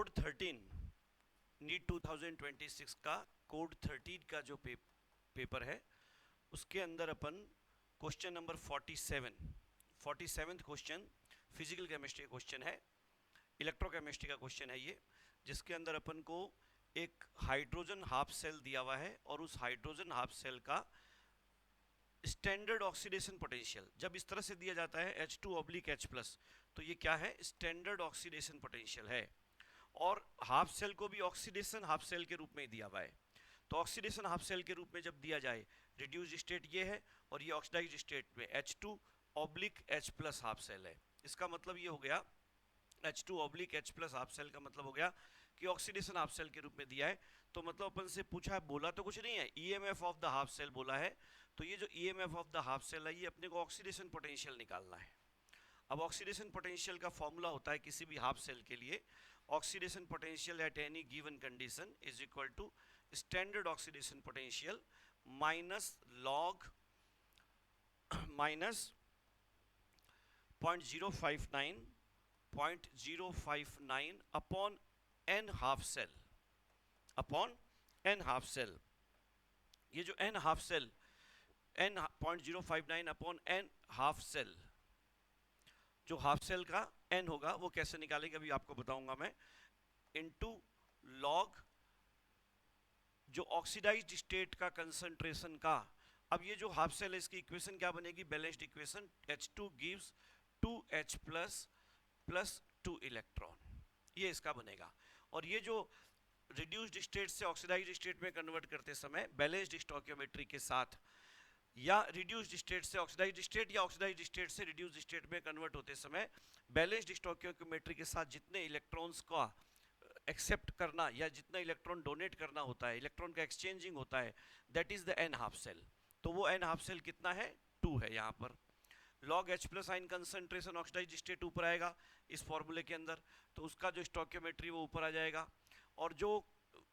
Code 13 NEET 2026 का code 13 का जो पेपर है उसके अंदर अपन question number 47 question physical chemistry का क्वेश्चन है, इलेक्ट्रोकेमिस्ट्री का क्वेश्चन है ये, जिसके अंदर अपन को एक हाइड्रोजन हाफ सेल दिया हुआ है और उस हाइड्रोजन हाफ सेल का स्टैंडर्ड ऑक्सीडेशन पोटेंशियल जब इस तरह से दिया जाता है H2/H+, तो ये क्या है, स्टैंडर्ड ऑक्सीडेशन पोटेंशियल है। और हाफ सेल को भी ऑक्सीडेशन हाफ सेल के रूप में दिया हुआ है, तो ऑक्सीडेशन हाफ सेल के रूप में जब दिया जाए, रिड्यूस्ड स्टेट ये है और ये ऑक्सीडाइज्ड स्टेट में H2/H+ हाफ सेल है। इसका मतलब ये हो गया H2/H+ हाफ सेल का मतलब हो गया कि ऑक्सीडेशन हाफ सेल के रूप में दिया है। तो मतलब अपन से पूछा है, बोला तो कुछ नहीं है, EMF of the half cell बोला है, तो ये जो EMF of the half cell है ये अपने को ऑक्सीडेशन पोटेंशियल निकालना है। अब ऑक्सीडेशन पोटेंशियल का फॉर्मूला होता है किसी भी हाफ सेल के लिए, oxidation potential at any given condition is equal to standard oxidation potential minus log minus 0.059 upon n half cell upon n half cell. ये जो n half cell n 0.059 upon n half cell, जो half cell का n होगा वो कैसे निकालेंगे अभी आपको बताऊंगा मैं, इनटू लॉग जो ऑक्सीडाइज्ड स्टेट का कंसंट्रेशन का। अब ये जो हाफ सेल है इसकी इक्वेशन क्या बनेगी, balanced equation, H2 gives 2H plus 2 electron, ये इसका बनेगा। और ये जो रिड्यूस्ड स्टेट से ऑक्सीडाइज्ड स्टेट में कन्वर्ट करते समय बैलेंस्ड स्टोइकियोमेट्री के साथ, या रिड्यूस्ड स्टेट से ऑक्सीडाइज्ड स्टेट या ऑक्सीडाइज्ड स्टेट से रिड्यूस्ड स्टेट में कन्वर्ट होते समय बैलेंस्ड स्टोइकियोमेट्री के साथ जितने इलेक्ट्रॉन्स का एक्सेप्ट करना या जितना इलेक्ट्रॉन डोनेट करना होता है, इलेक्ट्रॉन का एक्सचेंजिंग होता है, that is the n half cell. तो वो n हाफ सेल कितना है, 2 है यहाँ पर। Log H+ ion concentration oxidised state ऊपर आएगा इस फॉर्मूले के अंदर, तो उसका जो स्टोइकियोमेट्री वो ऊपर आ जाएगा। और जो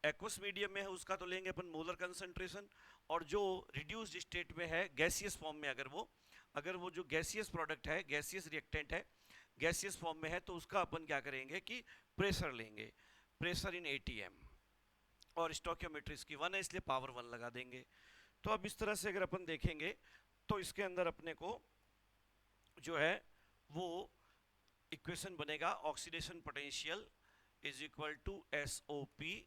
एक्वस मीडियम में है उसका तो लेंगे अपन मोलर कंसंट्रेशन, और जो रिड्यूस्ड स्टेट में है गैसियस फॉर्म में, अगर वो जो गैसियस प्रोडक्ट है, गैसियस रिएक्टेंट है, गैसियस फॉर्म में है, तो उसका अपन क्या करेंगे कि प्रेशर लेंगे, प्रेशर इन ATM, और स्टोइकियोमेट्री इसकी 1 है इसलिए पावर 1 लगा देंगे। तो अब इस तरह से अगर अपन देखेंगे तो इसके अंदर अपने को जो है वो इक्वेशन बनेगा, oxidation potential is equal to SOP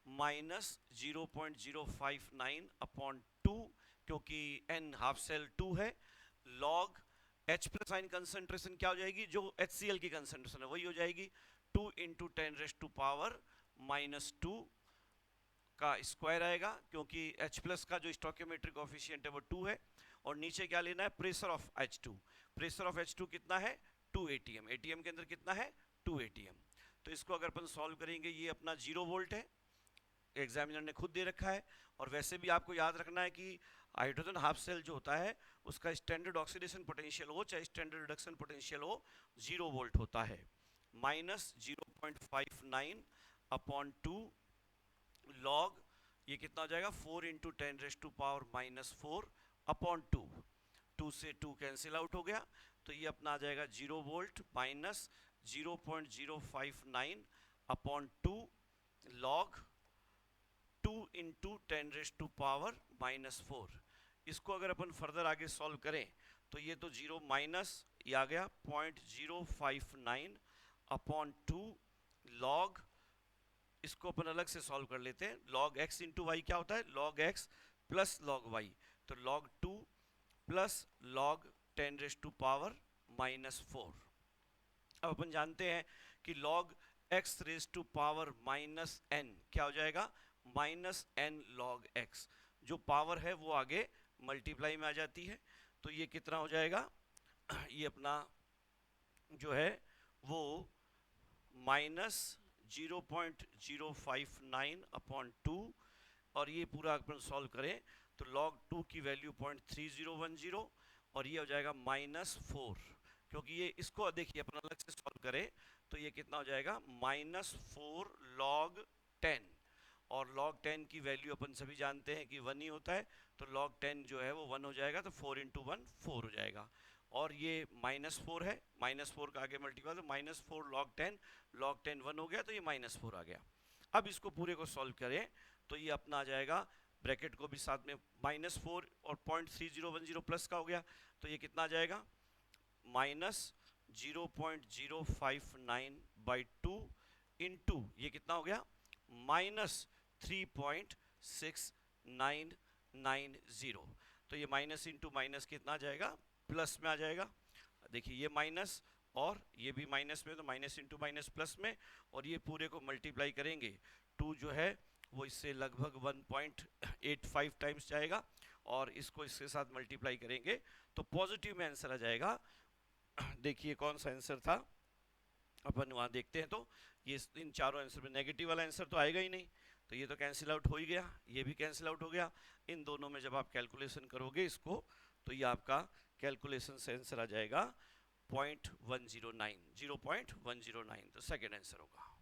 minus 0.059 upon 2, क्योंकि n हाफ सेल 2 है, लॉग H+ आयन कंसंट्रेशन क्या हो जाएगी, जो HCl की कंसंट्रेशन है वही हो जाएगी, 2 इंटू 10⁻⁻² का स्क्वायर आएगा, क्योंकि H+ का जो स्टोइकियोमेट्रिक कोएफिशिएंट है वो 2 है। और नीचे क्या लेना है, pressure of H2, pressure of H2 कितना है, 2 ATM, ATM के अंदर कितना है, 2 ATM। तो इसको अगर अपन सॉल्व करेंगे, ये अपना 0 वोल्ट है, एग्जामिनर ने खुद दे रखा है। और वैसे भी आपको याद रखना है कि हाइड्रोजन हाफ सेल जो होता है उसका स्टैंडर्ड ऑक्सीडेशन पोटेंशियल हो चाहे स्टैंडर्ड रिडक्शन पोटेंशियल हो, 0 वोल्ट होता है। माइनस 0.59 अपॉन 2 लॉग, ये कितना हो जाएगा, 4 इंटू 10⁻⁻4 अपॉन 2, 2 से 2 कैंसिल आउट हो गया, तो ये अपना आ जाएगा 0 volt minus 0.059 upon 2 log 2 into 10⁻⁻4। इसको अगर अपन फर्दर आगे सॉल्व करें तो ये तो 0 माइनस ये आ गया 0.059 अपॉन 2 लॉग, इसको अपन अलग से सॉल्व कर लेते हैं, लॉग x इंटू वाई क्या होता है, log x plus log y, तो लॉग 2 प्लस लॉग 10⁻⁻4। अब अपन जानते हैं कि लॉग x⁻⁻n क्या हो जाएगा, -n log x, जो पावर है वो आगे मल्टीप्लाई में आ जाती है, तो ये कितना हो जाएगा, ये अपना जो है वो -0.059 अपॉन 2, और ये पूरा अपन सॉल्व करें तो log 2 की वैल्यू 0.3010, और ये हो जाएगा -4, क्योंकि ये इसको देखिए अपन अलग से सॉल्व करें तो ये कितना हो जाएगा, -4 log 10, और log 10 की वैल्यू अपन सभी जानते हैं कि 1 ही होता है, तो log 10 जो है वो 1 हो जाएगा, तो 4 इंटू 1 4 हो जाएगा, और ये -4 है, -4 का आगे मल्टीपल तो -4 log 10 1 हो गया, तो ये -4 आ गया। अब इसको पूरे को सॉल्व करें तो ये अपना आ जाएगा, ब्रैकेट को भी साथ में -4 और 0.3010 प्लस का हो गया, तो ये कितना आ जाएगा -0.059/2 इंटू ये कितना हो गया -3.6990। तो ये माइनस इंटू माइनस कितना आ जाएगा, प्लस में आ जाएगा। देखिए ये माइनस और ये भी माइनस में, तो माइनस इंटू माइनस प्लस में, और ये पूरे को मल्टीप्लाई करेंगे 2 जो है वो इससे लगभग 1.85 टाइम्स जाएगा, और इसको इसके साथ मल्टीप्लाई करेंगे तो पॉजिटिव में आंसर आ जाएगा। देखिए कौन सा आंसर था, अपन वहां देखते हैं, तो ये इन चारों आंसर में नेगेटिव वाला आंसर तो आएगा ही नहीं, तो ये तो कैंसिल आउट हो ही गया, ये भी कैंसिल आउट हो गया। इन दोनों में जब आप कैलकुलेशन करोगे इसको, तो ये आपका कैलकुलेशन से आंसर आ जाएगा 0.109, तो सेकेंड आंसर होगा।